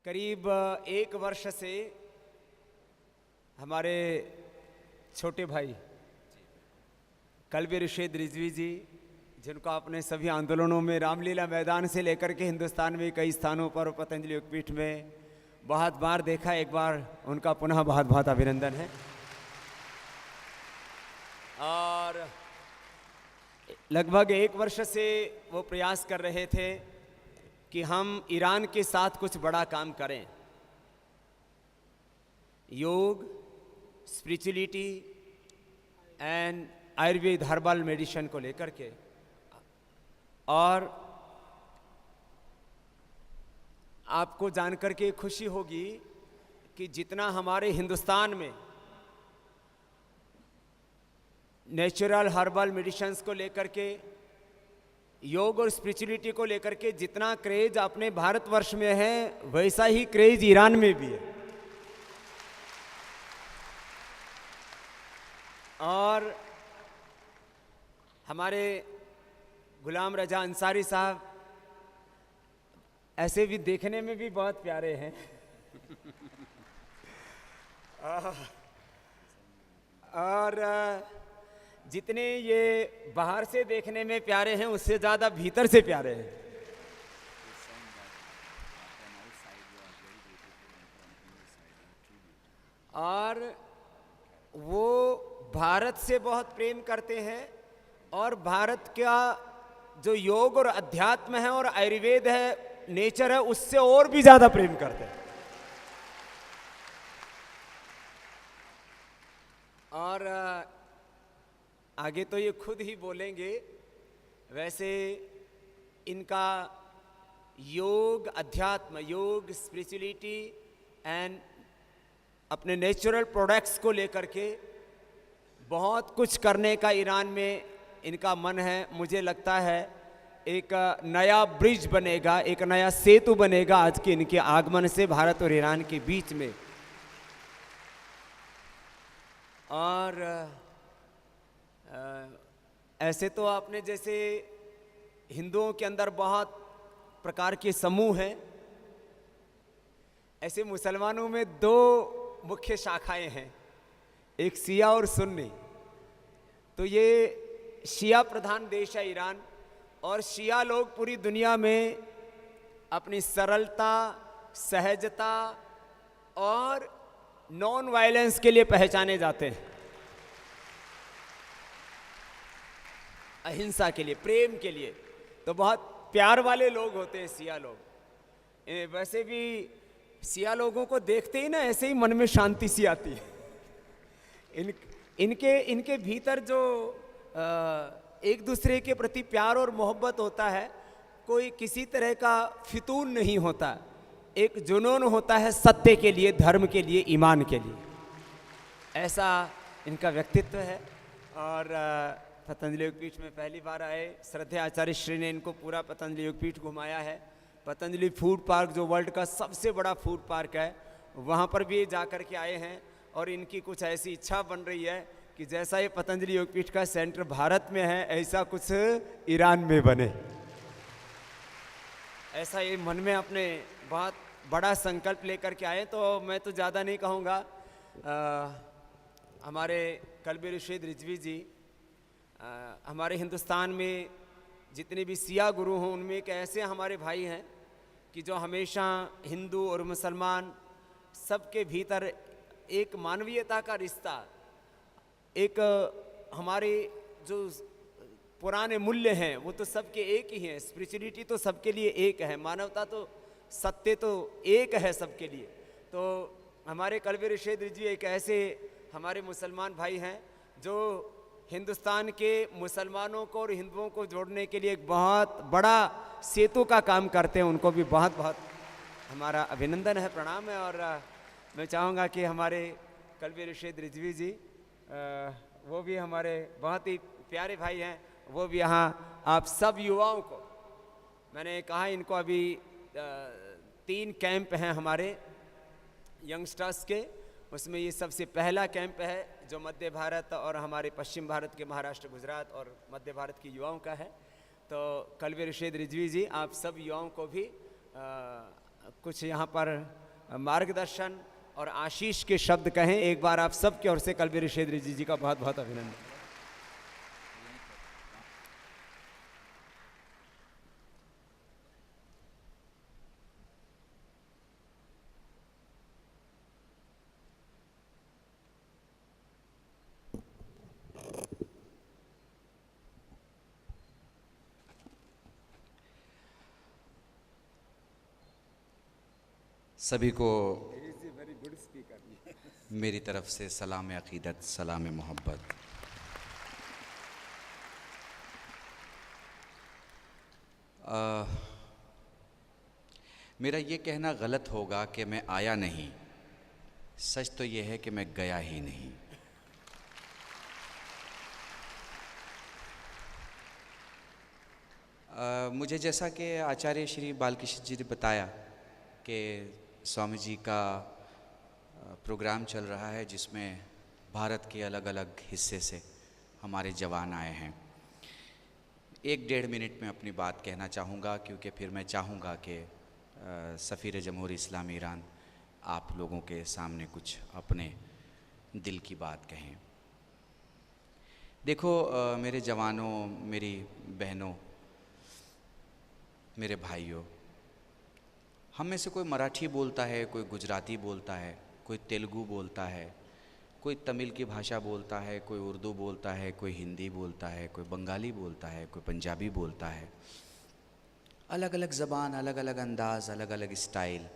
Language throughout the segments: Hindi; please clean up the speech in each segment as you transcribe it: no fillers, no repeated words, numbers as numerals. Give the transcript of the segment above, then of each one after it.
करीब 1 वर्ष से हमारे छोटे भाई कल्बे रुशेद रिजवी जी, जिनको आपने सभी आंदोलनों में रामलीला मैदान से लेकर के हिंदुस्तान में कई स्थानों पर पतंजलि योगपीठ में बहुत बार देखा, एक बार उनका पुनः बहुत बहुत अभिनंदन है। और लगभग 1 वर्ष से वो प्रयास कर रहे थे कि हम ईरान के साथ कुछ बड़ा काम करें, योग, spirituality and Ayurveda herbal medicine को लेकर के। और आपको जानकर के खुशी होगी कि जितना हमारे हिंदुस्तान में नेचुरल हर्बल मेडिसिन्स को लेकर के, योग और स्पिरिचुअलिटी को लेकर के जितना क्रेज अपने भारतवर्ष में है, वैसा ही क्रेज ईरान में भी है। और हमारे गुलाम रजा अंसारी साहब ऐसे भी देखने में भी बहुत प्यारे हैं। और जितने ये बाहर से देखने में प्यारे हैं, उससे ज़्यादा भीतर से प्यारे हैं। और वो भारत से बहुत प्रेम करते हैं, और भारत का जो योग और अध्यात्म है और आयुर्वेद है, नेचर है, उससे और भी ज़्यादा प्रेम करते हैं। और आगे तो ये खुद ही बोलेंगे। वैसे इनका योग, अध्यात्म, योग, स्पिरिचुअलिटी एंड अपने नेचुरल प्रोडक्ट्स को लेकर के बहुत कुछ करने का ईरान में इनका मन है। मुझे लगता है एक नया ब्रिज बनेगा, एक नया सेतु बनेगा आज के इनके आगमन से भारत और ईरान के बीच में। और ऐसे तो आपने जैसे हिंदुओं के अंदर बहुत प्रकार के समूह हैं, ऐसे मुसलमानों में 2 मुख्य शाखाएं हैं, एक शिया और सुन्नी। तो ये शिया प्रधान देश है ईरान, और शिया लोग पूरी दुनिया में अपनी सरलता, सहजता और नॉन वायलेंस के लिए पहचाने जाते हैं, अहिंसा के लिए, प्रेम के लिए। तो बहुत प्यार वाले लोग होते हैं शिया लोग। वैसे भी शिया लोगों को देखते ही ना ऐसे ही मन में शांति सी आती है। इनके भीतर जो एक दूसरे के प्रति प्यार और मोहब्बत होता है, कोई किसी तरह का फितून नहीं होता, एक जुनून होता है सत्य के लिए, धर्म के लिए, ईमान के लिए। ऐसा इनका व्यक्तित्व है। और पतंजलि योगपीठ में पहली बार आए, श्रद्धेय आचार्य श्री ने इनको पूरा पतंजलि योगपीठ घुमाया है। पतंजलि फूड पार्क जो वर्ल्ड का सबसे बड़ा फूड पार्क है, वहाँ पर भी जा कर के आए हैं। और इनकी कुछ ऐसी इच्छा बन रही है कि जैसा ये पतंजलि योगपीठ का सेंटर भारत में है, ऐसा कुछ ईरान में बने। ऐसा ये मन में अपने बहुत बड़ा संकल्प लेकर के आए। तो मैं तो ज़्यादा नहीं कहूँगा। हमारे कल्बे रुशेद रिजवी जी हमारे हिंदुस्तान में जितने भी सिया गुरु हों, उनमें एक ऐसे हमारे भाई हैं कि जो हमेशा हिंदू और मुसलमान सबके भीतर एक मानवीयता का रिश्ता, एक हमारे जो पुराने मूल्य हैं वो तो सबके एक ही हैं। स्पिरिचुअलिटी तो सबके लिए एक है, मानवता तो, सत्य तो एक है सबके लिए। तो हमारे कल्बे रुशेद रिजवी एक ऐसे हमारे मुसलमान भाई हैं जो हिंदुस्तान के मुसलमानों को और हिंदुओं को जोड़ने के लिए एक बहुत बड़ा सेतु का काम करते हैं। उनको भी बहुत बहुत हमारा अभिनंदन है, प्रणाम है। और मैं चाहूँगा कि हमारे कलवी ऋषिद रिजवी जी, वो भी हमारे बहुत ही प्यारे भाई हैं, वो भी यहाँ आप सब युवाओं को, मैंने कहा इनको अभी 3 कैंप हैं हमारे यंगस्टर्स के, उसमें ये सबसे पहला कैंप है जो मध्य भारत और हमारे पश्चिम भारत के महाराष्ट्र, गुजरात और मध्य भारत के युवाओं का है। तो कलवी ऋषिद रिजवी जी, आप सब युवाओं को भी कुछ यहाँ पर मार्गदर्शन और आशीष के शब्द कहें। एक बार आप सब की ओर से कलवी ऋषिद रिजवी जी का बहुत बहुत अभिनंदन। सभी को मेरी तरफ से सलाम अक़ीदत, सलाम मोहब्बत। मेरा ये कहना गलत होगा कि मैं आया नहीं, सच तो ये है कि मैं गया ही नहीं। मुझे जैसा कि आचार्य श्री बालकृष्ण जी ने बताया कि स्वामी जी का प्रोग्राम चल रहा है जिसमें भारत के अलग अलग हिस्से से हमारे जवान आए हैं। 1-1.5 मिनट में अपनी बात कहना चाहूँगा, क्योंकि फिर मैं चाहूँगा कि सफ़ीर जमहूरी इस्लामी ईरान आप लोगों के सामने कुछ अपने दिल की बात कहें। देखो मेरे जवानों, मेरी बहनों, मेरे भाइयों, हम में से कोई मराठी बोलता है, कोई गुजराती बोलता है, कोई तेलुगु बोलता है, कोई तमिल की भाषा बोलता है, कोई उर्दू बोलता है, कोई हिंदी बोलता है, कोई बंगाली बोलता है, कोई पंजाबी बोलता है। अलग अलग ज़बान, अलग अलग अंदाज़, अलग अलग स्टाइल।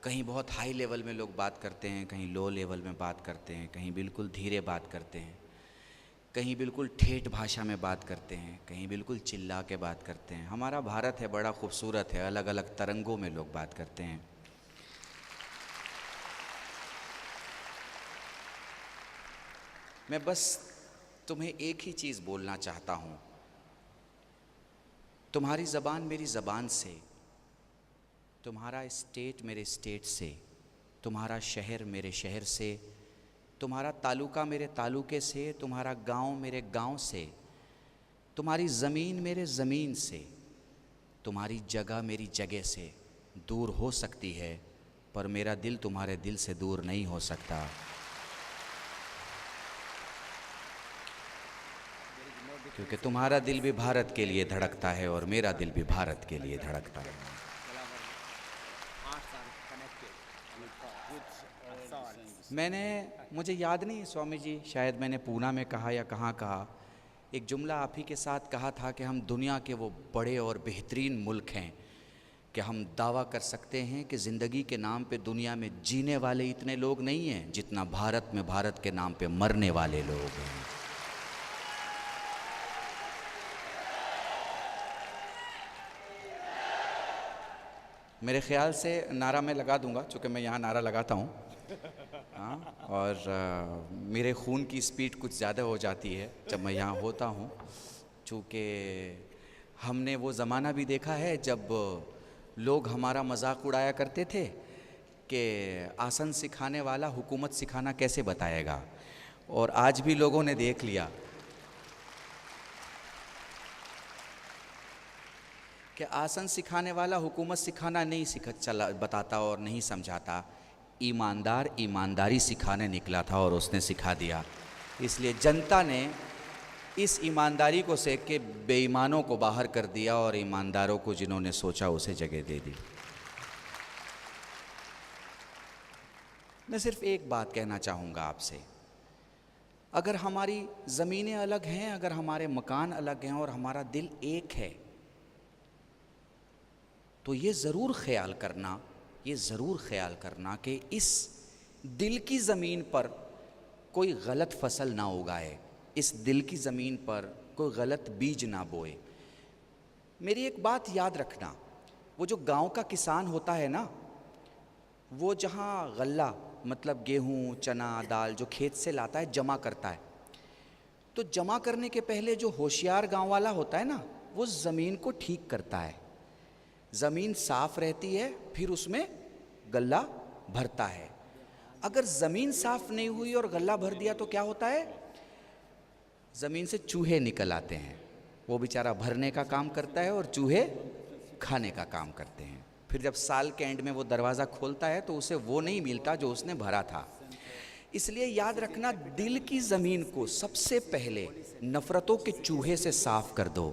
कहीं बहुत हाई लेवल में लोग बात करते हैं, कहीं लो लेवल में बात करते हैं, कहीं बिल्कुल धीरे बात करते हैं, कहीं बिल्कुल ठेठ भाषा में बात करते हैं, कहीं बिल्कुल चिल्ला के बात करते हैं। हमारा भारत है, बड़ा खूबसूरत है, अलग अलग तरंगों में लोग बात करते हैं। मैं बस तुम्हें एक ही चीज़ बोलना चाहता हूँ, तुम्हारी ज़बान मेरी ज़बान से, तुम्हारा स्टेट मेरे स्टेट से, तुम्हारा शहर मेरे शहर से, तुम्हारा तालुका मेरे तालुके से, तुम्हारा गांव मेरे गांव से, तुम्हारी ज़मीन मेरे ज़मीन से, तुम्हारी जगह मेरी जगह से दूर हो सकती है, पर मेरा दिल तुम्हारे दिल से दूर नहीं हो सकता। क्योंकि तुम्हारा दिल भी भारत के लिए धड़कता है और मेरा दिल भी भारत के लिए धड़कता है। मुझे याद नहीं स्वामी जी, शायद मैंने पूना में कहा या कहाँ कहा, एक जुमला आप ही के साथ कहा था कि हम दुनिया के वो बड़े और बेहतरीन मुल्क हैं कि हम दावा कर सकते हैं कि ज़िंदगी के नाम पे दुनिया में जीने वाले इतने लोग नहीं हैं जितना भारत में भारत के नाम पे मरने वाले लोग हैं। मेरे ख्याल से नारा मैं लगा दूंगा, चूँकि मैं यहाँ नारा लगाता हूँ। हाँ, और मेरे खून की स्पीड कुछ ज़्यादा हो जाती है जब मैं यहाँ होता हूँ, चूँकि हमने वो ज़माना भी देखा है जब लोग हमारा मजाक उड़ाया करते थे कि आसन सिखाने वाला हुकूमत सिखाना कैसे बताएगा, और आज भी लोगों ने देख लिया कि आसन सिखाने वाला हुकूमत सिखाना नहीं बताता और नहीं समझाता। ईमानदार ईमानदारी सिखाने निकला था और उसने सिखा दिया। इसलिए जनता ने इस ईमानदारी को सेक के बेईमानों को बाहर कर दिया और ईमानदारों को जिन्होंने सोचा उसे जगह दे दी। मैं सिर्फ एक बात कहना चाहूँगा आपसे, अगर हमारी ज़मीनें अलग हैं, अगर हमारे मकान अलग हैं और हमारा दिल एक है, तो ये ज़रूर ख्याल करना कि इस दिल की ज़मीन पर कोई गलत फसल ना उगाए, इस दिल की ज़मीन पर कोई गलत बीज ना बोए। मेरी एक बात याद रखना, वो जो गांव का किसान होता है ना, वो जहाँ गल्ला मतलब गेहूँ चना दाल जो खेत से लाता है जमा करता है, तो जमा करने के पहले जो होशियार गांव वाला होता है ना, वो ज़मीन को ठीक करता है, ज़मीन साफ रहती है, फिर उसमें गल्ला भरता है। अगर ज़मीन साफ नहीं हुई और गल्ला भर दिया तो क्या होता है, ज़मीन से चूहे निकल आते हैं, वो बेचारा भरने का काम करता है और चूहे खाने का काम करते हैं। फिर जब साल के एंड में वो दरवाज़ा खोलता है तो उसे वो नहीं मिलता जो उसने भरा था। इसलिए याद रखना, दिल की ज़मीन को सबसे पहले नफ़रतों के चूहे से साफ कर दो,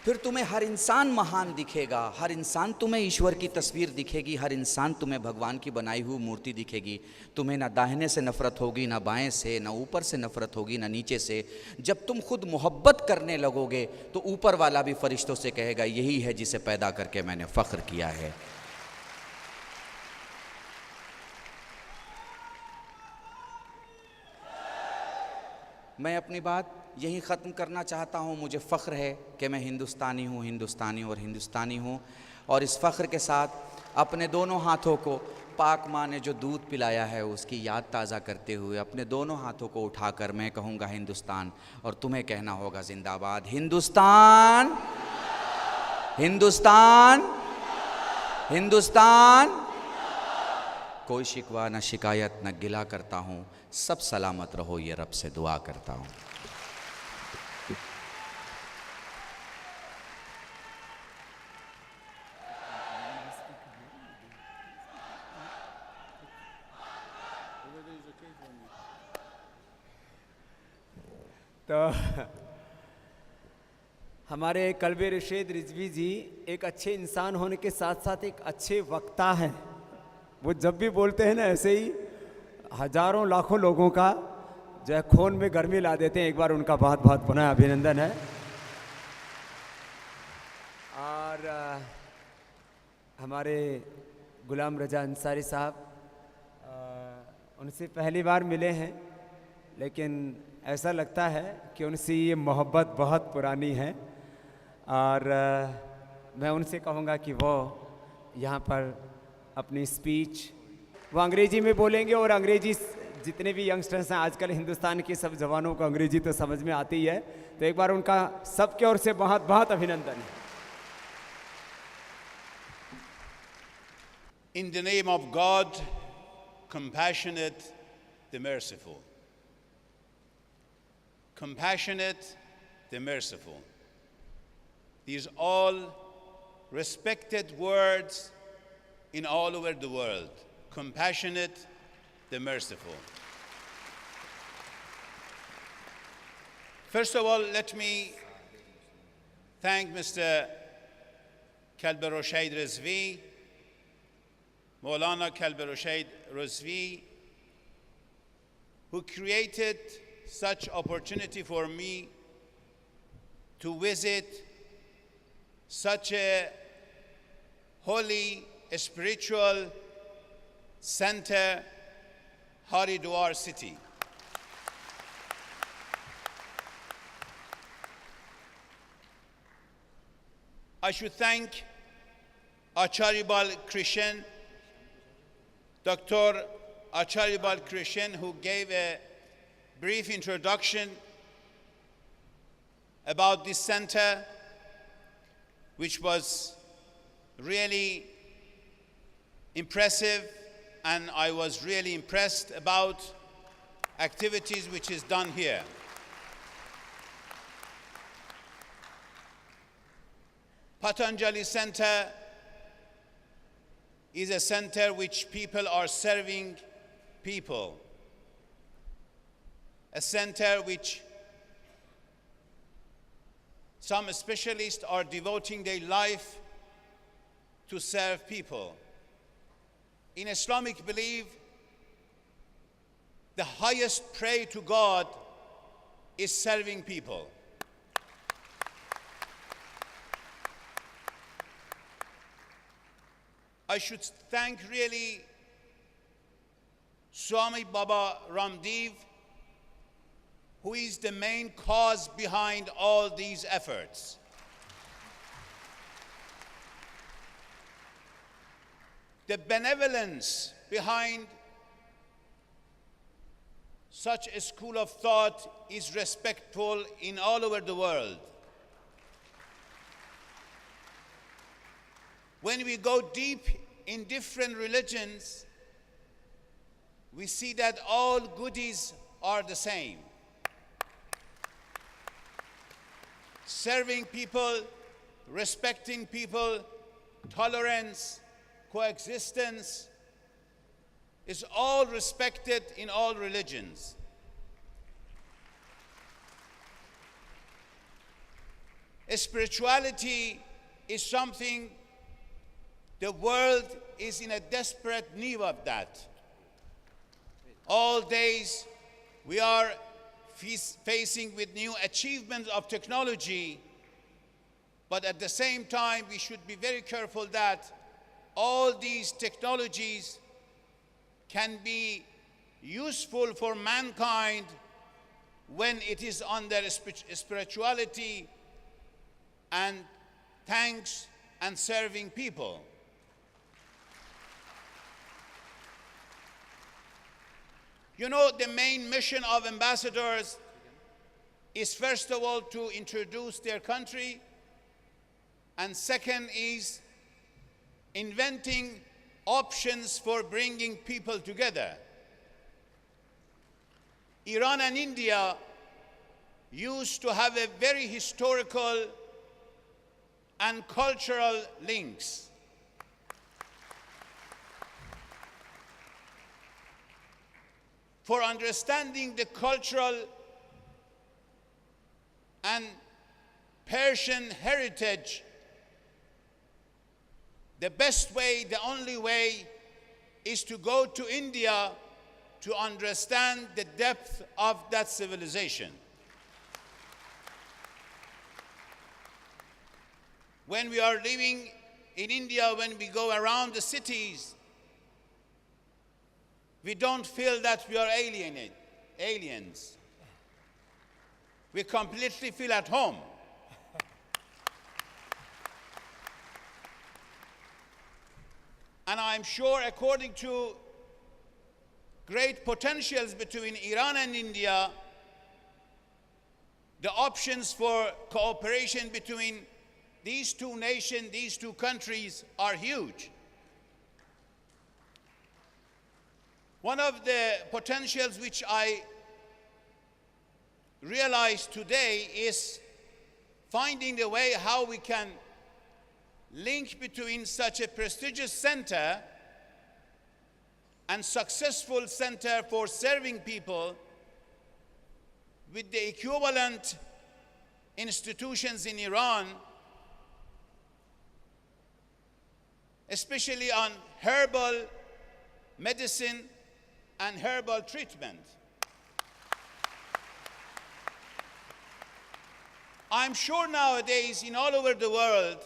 फिर तुम्हें हर इंसान महान दिखेगा, हर इंसान तुम्हें ईश्वर की तस्वीर दिखेगी, हर इंसान तुम्हें भगवान की बनाई हुई मूर्ति दिखेगी। तुम्हें ना दाहिने से नफ़रत होगी, ना बाएं से, ना ऊपर से नफ़रत होगी, ना नीचे से। जब तुम खुद मोहब्बत करने लगोगे तो ऊपर वाला भी फरिश्तों से कहेगा, यही है जिसे पैदा करके मैंने फ़ख्र किया है। मैं अपनी बात यहीं ख़त्म करना चाहता हूँ। मुझे फ़ख्र है कि मैं हिंदुस्तानी हूँ, हिंदुस्तानी हूँ। और इस फ़ख्र के साथ अपने दोनों हाथों को पाक माँ ने जो दूध पिलाया है उसकी याद ताज़ा करते हुए अपने दोनों हाथों को उठाकर मैं कहूँगा हिंदुस्तान, और तुम्हें कहना होगा जिंदाबाद। हिंदुस्तान, हिंदुस्तान, हिंदुस्तान। कोई शिकवा न शिकायत न गिला करता हूँ, सब सलामत रहो ये रब से दुआ करता हूँ। तो हमारे कल्बे रशीद रिजवी जी एक अच्छे इंसान होने के साथ साथ एक अच्छे वक्ता हैं। वो जब भी बोलते हैं ना, ऐसे ही हजारों लाखों लोगों का जो है खून में गर्मी ला देते हैं। एक बार उनका बहुत बहुत पुनः अभिनंदन है। और हमारे गुलाम रजा अंसारी साहब, उनसे पहली बार मिले हैं, लेकिन ऐसा लगता है कि उनसे ये मोहब्बत बहुत पुरानी है। और मैं उनसे कहूँगा कि वो यहाँ पर अपनी स्पीच वो अंग्रेजी में बोलेंगे। और अंग्रेजी जितने भी यंगस्टर्स हैं आजकल हिंदुस्तान के, सब जवानों को अंग्रेजी तो समझ में आती है। तो एक बार उनका सबके ओर से बहुत बहुत अभिनंदन है। In the name of God, compassionate, the merciful. Compassionate, the merciful. These all respected words in all over the world. Compassionate, the merciful. First of all, let me thank Mr. Kalbe Roshaid Rizvi, Maulana Kalbe Roshaid Rizvi, who created such opportunity for me to visit such a holy spiritual center, Haridwar city. I should thank Acharibal Krishan, Dr. Acharibal Krishan, who gave a brief introduction about this center, which was really impressive, and I was really impressed about activities which is done here. Patanjali Center is a center which people are serving people. A center which some specialists are devoting their life to serve people. In Islamic belief, the highest praise to God is serving people. I should thank really Swami Baba Ramdev, who is the main cause behind all these efforts. the benevolence behind such a school of thought is respectful in all over the world. When we go deep in different religions, we see that all goodies are the same. Serving people, respecting people, tolerance, coexistence is all respected in all religions. Spirituality is something the world is in a desperate need of that. All days we are facing with new achievements of technology, but at the same time we should be very careful that all these technologies can be useful for mankind when it is under spirituality and thanks and serving people. You know, the main mission of ambassadors is, first of all, to introduce their country, and second is inventing options for bringing people together. Iran and India used to have a very historical and cultural links. For understanding the cultural and Persian heritage, the best way, the only way, is to go to India to understand the depth of that civilization. When we are living in India, when we go around the cities, we don't feel that we are aliens. We completely feel at home. And I'm sure, according to great potentials between Iran and India, the options for cooperation between these two nations, these two countries, are huge. One of the potentials which I realize today is finding a way how we can link between such a prestigious center and successful center for serving people with the equivalent institutions in Iran, especially on herbal medicine and herbal treatment. I'm sure nowadays in all over the world,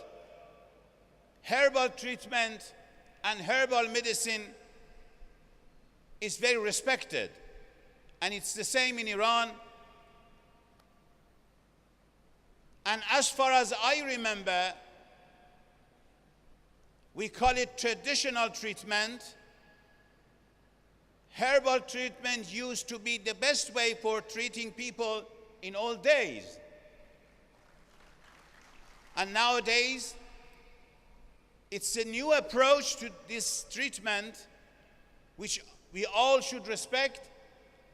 herbal treatment and herbal medicine is very respected. And it's the same in Iran. And as far as I remember, we call it traditional treatment. Herbal treatment used to be the best way for treating people in old days. And nowadays, it's a new approach to this treatment which we all should respect,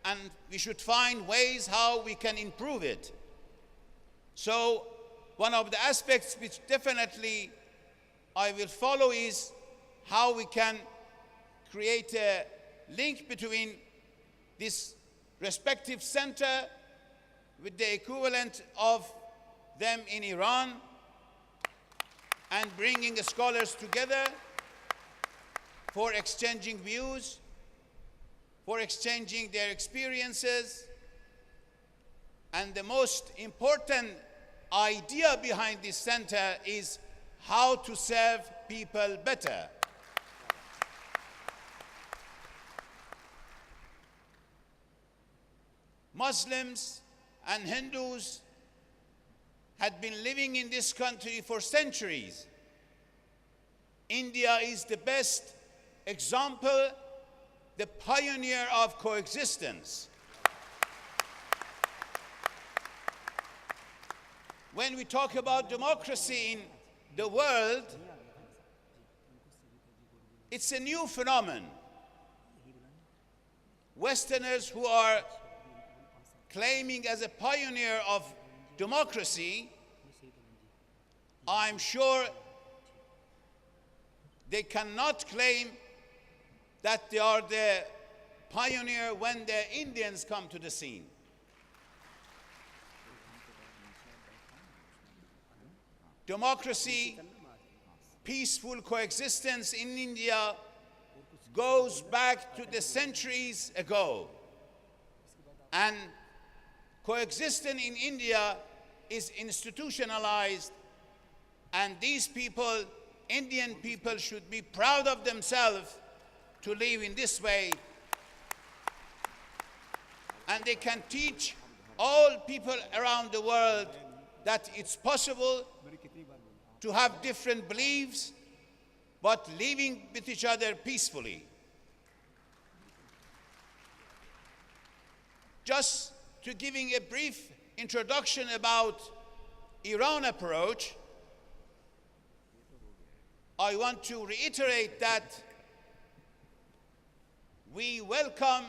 and we should find ways how we can improve it. So one of the aspects which definitely I will follow is how we can create a link between this respective center with the equivalent of them in Iran, and bringing scholars together for exchanging views, for exchanging their experiences. And the most important idea behind this center is how to serve people better. Muslims and Hindus had been living in this country for centuries. India is the best example, the pioneer of coexistence. When we talk about democracy in the world, it's a new phenomenon. Westerners who are claiming as a pioneer of democracy, I'm sure they cannot claim that they are the pioneer when the Indians come to the scene. Democracy, peaceful coexistence in India goes back to the centuries ago. And coexistence in India is institutionalized, and these people, Indian people, should be proud of themselves to live in this way. And they can teach all people around the world that it's possible to have different beliefs, but living with each other peacefully. Just to giving a brief introduction about Iran approach, I want to reiterate that we welcome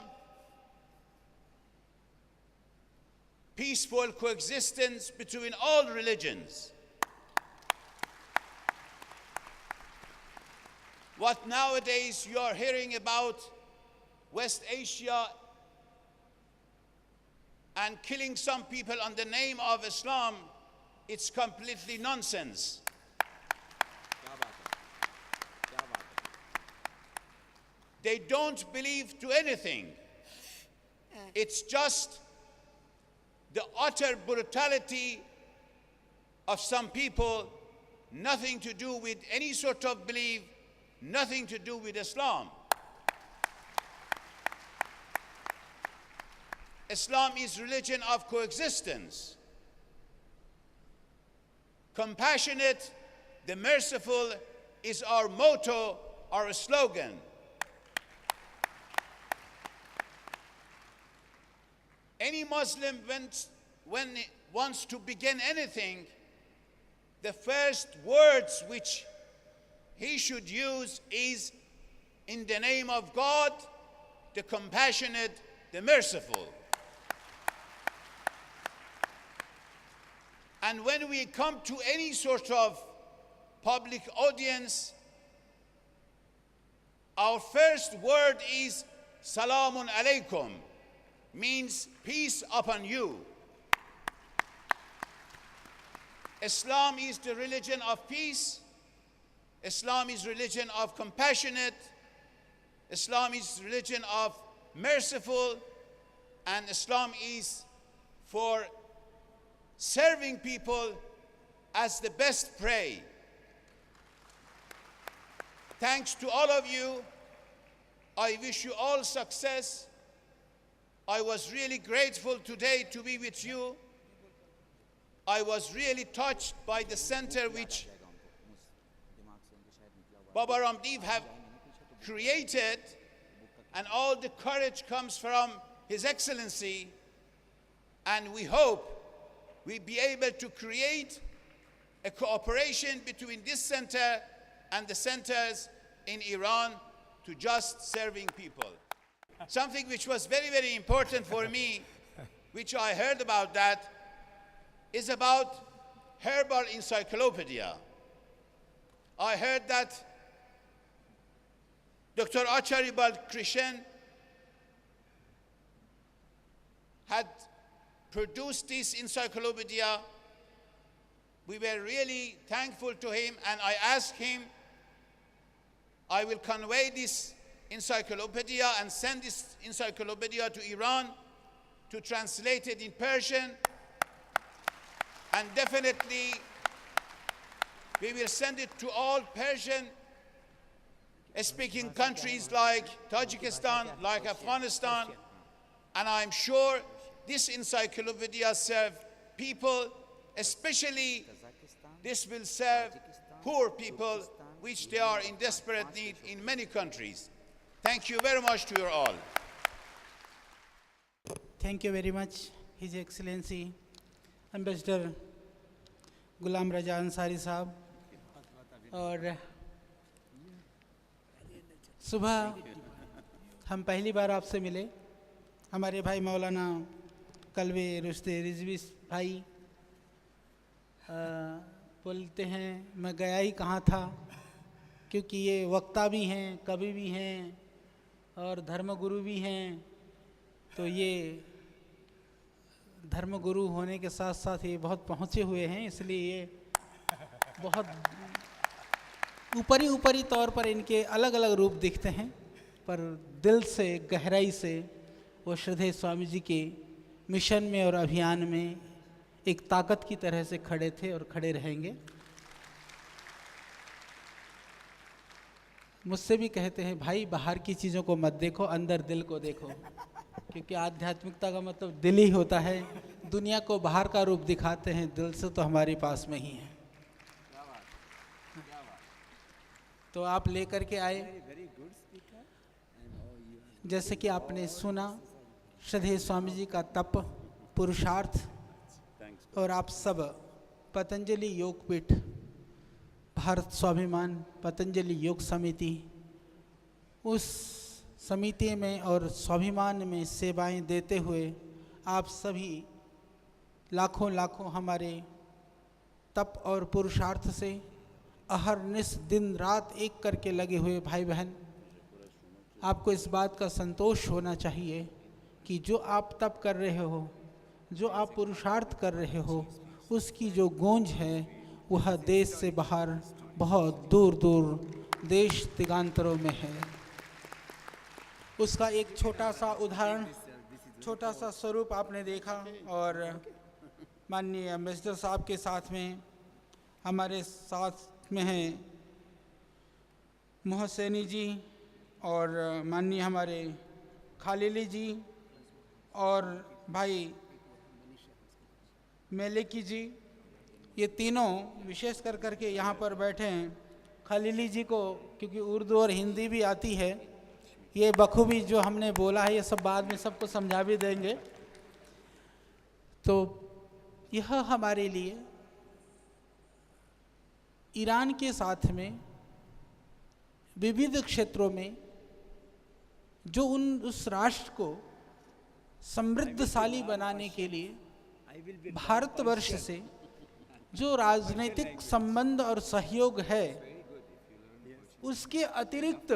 peaceful coexistence between all religions. What nowadays you are hearing about West Asia and killing some people on the name of Islam, it's completely nonsense. They don't believe to anything. It's just the utter brutality of some people, nothing to do with any sort of belief, nothing to do with Islam. Islam is religion of coexistence. Compassionate, the merciful is our motto, our slogan. Any Muslim, when he wants to begin anything, the first words which he should use is, in the name of God, the compassionate, the merciful. And when we come to any sort of public audience, our first word is Salamun Alaikum, means peace upon you. Islam is the religion of peace. Islam is religion of compassionate. Islam is religion of merciful. And Islam is for serving people as the best prey. Thanks to all of you. I wish you all success. I was really grateful today to be with you. I was really touched by the center which Baba Ramdev have created, and all the courage comes from His Excellency, and we hope we'll be able to create a cooperation between this center and the centers in Iran to just serving people. Something which was very, very important for me, which I heard about that, is about herbal encyclopedia. I heard that Dr. Acharya Balkrishan had produced this encyclopedia. We were really thankful to him, and I asked him, I will convey this encyclopedia and send this encyclopedia to Iran to translate it in Persian, and definitely we will send it to all Persian speaking countries like Tajikistan, like Afghanistan, and I'm sure this encyclopedia serve people, especially this will serve poor people which they are in desperate need in many countries. Thank you very much to you all. Thank you very much, His Excellency Ambassador गुलाम रजा अंसारी साहब। और सुबह हम पहली बार आपसे मिले, हमारे भाई मौलाना कलवे रुश्ते रिजवी भाई बोलते हैं मैं गया ही कहाँ था, क्योंकि ये वक्ता भी हैं, कवि भी हैं और धर्मगुरु भी हैं। तो ये धर्मगुरु होने के साथ साथ ये बहुत पहुँचे हुए हैं, इसलिए ये बहुत ऊपरी तौर पर इनके अलग अलग रूप दिखते हैं, पर दिल से गहराई से वो श्रद्धेय स्वामी जी के मिशन में और अभियान में एक ताकत की तरह से खड़े थे और खड़े रहेंगे। मुझसे भी कहते हैं भाई बाहर की चीज़ों को मत देखो, अंदर दिल को देखो, क्योंकि आध्यात्मिकता का मतलब दिल ही होता है। दुनिया को बाहर का रूप दिखाते हैं, दिल से तो हमारे पास में ही है। तो आप लेकर के आए, जैसे कि आपने सुना श्रद्धेय स्वामी जी का तप पुरुषार्थ, और आप सब पतंजलि योगपीठ, भारत स्वाभिमान पतंजलि योग समिति, उस समिति में और स्वाभिमान में सेवाएं देते हुए आप सभी लाखों लाखों हमारे तप और पुरुषार्थ से अहरनिश दिन रात एक करके लगे हुए भाई बहन, आपको इस बात का संतोष होना चाहिए कि जो आप तप कर रहे हो, जो आप पुरुषार्थ कर रहे हो, उसकी जो गूंज है वह देश से बाहर बहुत दूर दूर देश दिगांतरों में है। उसका एक छोटा सा उदाहरण, छोटा सा स्वरूप आपने देखा। और माननीय एम्बेसडर साहब के साथ में हमारे साथ में हैं मोहसेनी जी और माननीय हमारे खालिली जी और भाई मेलेकी जी, ये तीनों विशेष कर करके यहाँ पर बैठे हैं। खालिली जी को क्योंकि उर्दू और हिंदी भी आती है, ये बखूबी जो हमने बोला है ये सब बाद में सबको समझा भी देंगे। तो यह हमारे लिए ईरान के साथ में विविध क्षेत्रों में जो उस राष्ट्र को समृद्धशाली बनाने के लिए भारतवर्ष से जो राजनीतिक संबंध और सहयोग है, उसके अतिरिक्त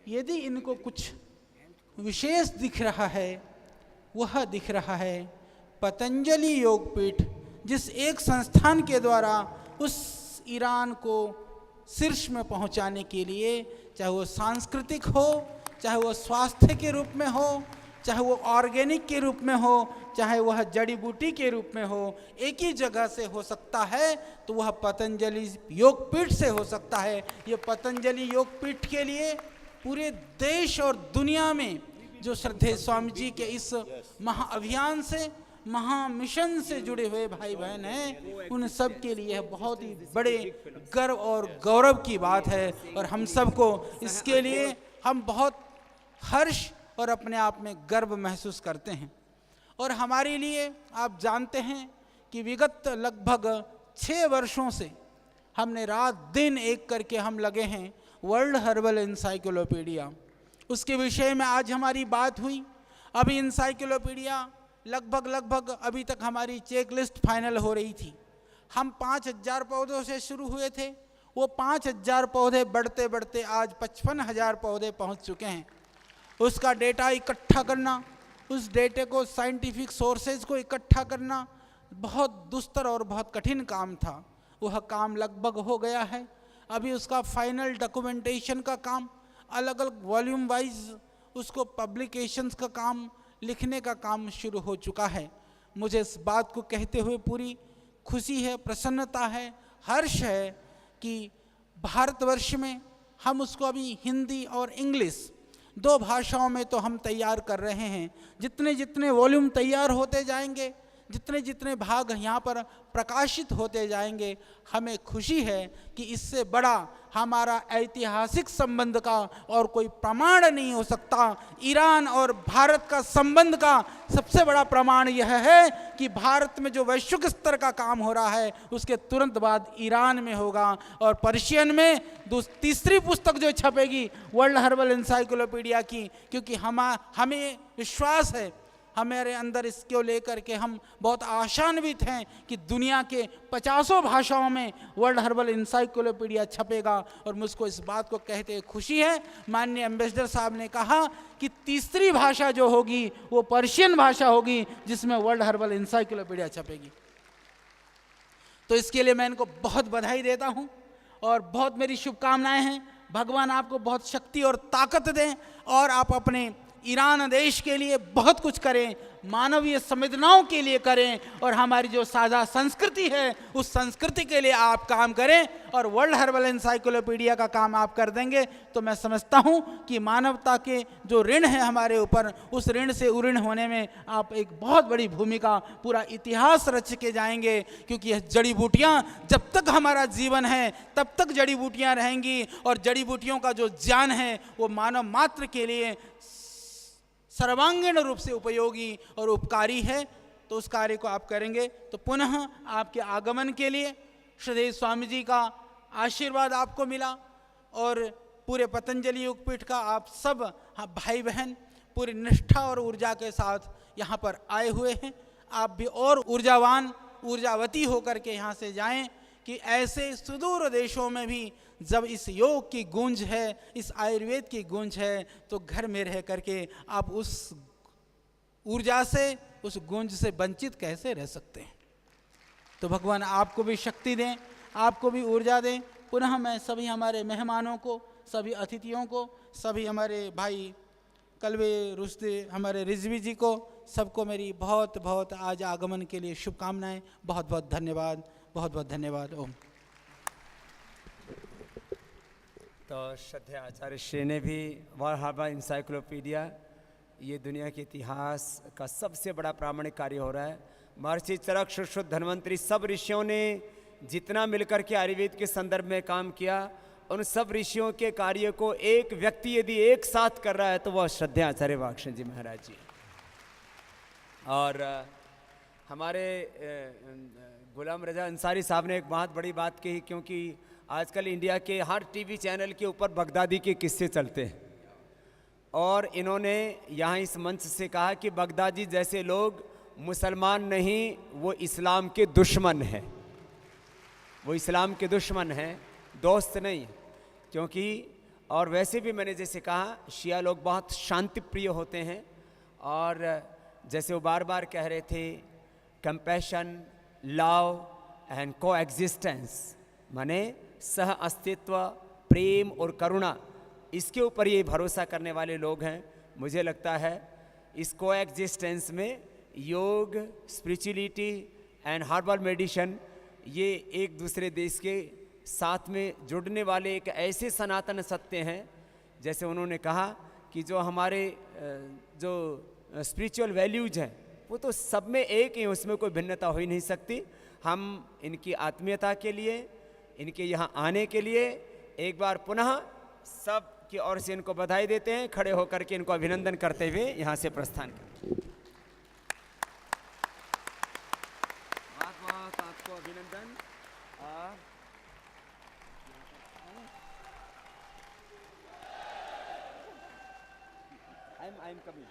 यदि इनको कुछ विशेष दिख रहा है, वह दिख रहा है पतंजलि योगपीठ, जिस एक संस्थान के द्वारा उस ईरान को शीर्ष में पहुंचाने के लिए, चाहे वो सांस्कृतिक हो, चाहे वो स्वास्थ्य के रूप में हो, चाहे वो ऑर्गेनिक के रूप में हो, चाहे वह जड़ी बूटी के रूप में हो, एक ही जगह से हो सकता है तो वह पतंजलि योगपीठ से हो सकता है। ये पतंजलि योगपीठ के लिए पूरे देश और दुनिया में जो श्रद्धेय स्वामी जी के इस महाअभियान से, महामिशन से जुड़े हुए भाई बहन हैं, उन सब के लिए बहुत ही बड़े गर्व और गौरव की बात है। और हम सबको इसके लिए हम बहुत हर्ष और अपने आप में गर्व महसूस करते हैं। और हमारे लिए आप जानते हैं कि विगत लगभग 6 वर्षों से हमने रात दिन एक करके हम लगे हैं वर्ल्ड हर्बल इंसाइक्लोपीडिया, उसके विषय में आज हमारी बात हुई। अभी इंसाइक्लोपीडिया लगभग अभी तक हमारी चेक लिस्ट फाइनल हो रही थी। हम 5000 पौधों से शुरू हुए थे, वो 5000 पौधे बढ़ते बढ़ते आज 55,000 पौधे पहुंच चुके हैं। उसका डेटा इकट्ठा करना, उस डेटे को साइंटिफिक सोर्सेज को इकट्ठा करना बहुत दुस्तर और बहुत कठिन काम था। वह काम लगभग हो गया है। अभी उसका फाइनल डॉक्यूमेंटेशन का काम, अलग अलग वॉल्यूम वाइज उसको पब्लिकेशंस का काम, लिखने का काम शुरू हो चुका है। मुझे इस बात को कहते हुए पूरी खुशी है, प्रसन्नता है, हर्ष है कि भारतवर्ष में हम उसको अभी हिंदी और इंग्लिश 2 भाषाओं में तो हम तैयार कर रहे हैं। जितने जितने वॉल्यूम तैयार होते जाएंगे, जितने जितने भाग यहाँ पर प्रकाशित होते जाएंगे, हमें खुशी है कि इससे बड़ा हमारा ऐतिहासिक संबंध का और कोई प्रमाण नहीं हो सकता। ईरान और भारत का संबंध का सबसे बड़ा प्रमाण यह है कि भारत में जो वैश्विक स्तर का काम हो रहा है उसके तुरंत बाद ईरान में होगा, और पर्शियन में तीसरी पुस्तक जो छपेगी वर्ल्ड हर्बल एनसाइक्लोपीडिया की, क्योंकि हमें विश्वास है, हमारे अंदर इसको लेकर के हम बहुत आशान्वित हैं कि दुनिया के 50 भाषाओं में वर्ल्ड हर्बल एनसाइक्लोपीडिया छपेगा। और मुझको इस बात को कहते हुए खुशी है, माननीय एम्बेसडर साहब ने कहा कि तीसरी भाषा जो होगी वो पर्शियन भाषा होगी जिसमें वर्ल्ड हर्बल एनसाइक्लोपीडिया छपेगी। तो इसके लिए मैं इनको बहुत बधाई देता हूँ और बहुत मेरी शुभकामनाएं हैं। भगवान आपको बहुत शक्ति और ताकत दें और आप अपने ईरान देश के लिए बहुत कुछ करें, मानवीय संवेदनाओं के लिए करें, और हमारी जो साझा संस्कृति है उस संस्कृति के लिए आप काम करें, और वर्ल्ड हर्बल एनसाइक्लोपीडिया का काम आप कर देंगे तो मैं समझता हूं कि मानवता के जो ऋण है हमारे ऊपर, उस ऋण से उऋण होने में आप एक बहुत बड़ी भूमिका, पूरा इतिहास रच के जाएंगे। क्योंकि यह जड़ी बूटियाँ, जब तक हमारा जीवन है तब तक जड़ी बूटियाँ रहेंगी, और जड़ी बूटियों का जो ज्ञान है वो मानव मात्र के लिए सर्वांगीण रूप से उपयोगी और उपकारी है। तो उस कार्य को आप करेंगे। तो पुनः आपके आगमन के लिए श्रीदेव स्वामी जी का आशीर्वाद आपको मिला, और पूरे पतंजलि योगपीठ का आप सब भाई बहन पूरी निष्ठा और ऊर्जा के साथ यहाँ पर आए हुए हैं। आप भी और ऊर्जावान ऊर्जावती होकर के यहाँ से जाएं कि ऐसे सुदूर देशों में भी जब इस योग की गूंज है, इस आयुर्वेद की गूंज है, तो घर में रह करके आप उस ऊर्जा से, उस गूंज से वंचित कैसे रह सकते हैं। तो भगवान आपको भी शक्ति दें, आपको भी ऊर्जा दें। पुनः मैं सभी हमारे मेहमानों को, सभी अतिथियों को, सभी हमारे भाई कलवे रुश्ते, हमारे रिजवी जी को, सबको मेरी बहुत बहुत आज आगमन के लिए शुभकामनाएं। बहुत बहुत धन्यवाद, बहुत बहुत धन्यवाद। ओम। तो श्रद्धेय आचार्य श्री ने भी वर्ल्ड हर्बल एनसाइक्लोपीडिया, ये दुनिया के इतिहास का सबसे बड़ा प्रामाणिक कार्य हो रहा है। महर्षि चरक, सुश्रुत, धन्वंतरी सब ऋषियों ने जितना मिलकर के आयुर्वेद के संदर्भ में काम किया, उन सब ऋषियों के कार्य को एक व्यक्ति यदि एक साथ कर रहा है तो वह श्रद्धेय आचार्य वाक्शन जी महाराज जी। और हमारे गुलाम रजा अंसारी साहब ने एक बहुत बड़ी बात कही, क्योंकि आजकल इंडिया के हर टीवी चैनल के ऊपर बगदादी के किस्से चलते हैं, और इन्होंने यहाँ इस मंच से कहा कि बगदादी जैसे लोग मुसलमान नहीं, वो इस्लाम के दुश्मन हैं, वो इस्लाम के दुश्मन हैं, दोस्त नहीं। क्योंकि और वैसे भी मैंने जैसे कहा, शिया लोग बहुत शांति प्रिय होते हैं, और जैसे वो बार बार कह रहे थे, कंपैशन, लव एंड को एग्जिस्टेंस, माने सह अस्तित्व, प्रेम और करुणा, इसके ऊपर ये भरोसा करने वाले लोग हैं। मुझे लगता है इस को एग्जिस्टेंस में योग, स्पिरिचुअलिटी एंड हर्बल मेडिसिन, ये एक दूसरे देश के साथ में जुड़ने वाले एक ऐसे सनातन सत्य हैं। जैसे उन्होंने कहा कि जो हमारे जो स्पिरिचुअल वैल्यूज हैं वो तो सब में एक ही, उसमें कोई भिन्नता हो ही नहीं सकती। हम इनकी आत्मीयता के लिए, इनके यहाँ आने के लिए एक बार पुनः सब की ओर से इनको बधाई देते हैं। खड़े होकर के इनको अभिनंदन करते हुए यहाँ से प्रस्थान करें। बहुत बहुत आपको अभिनंदन। I'm coming.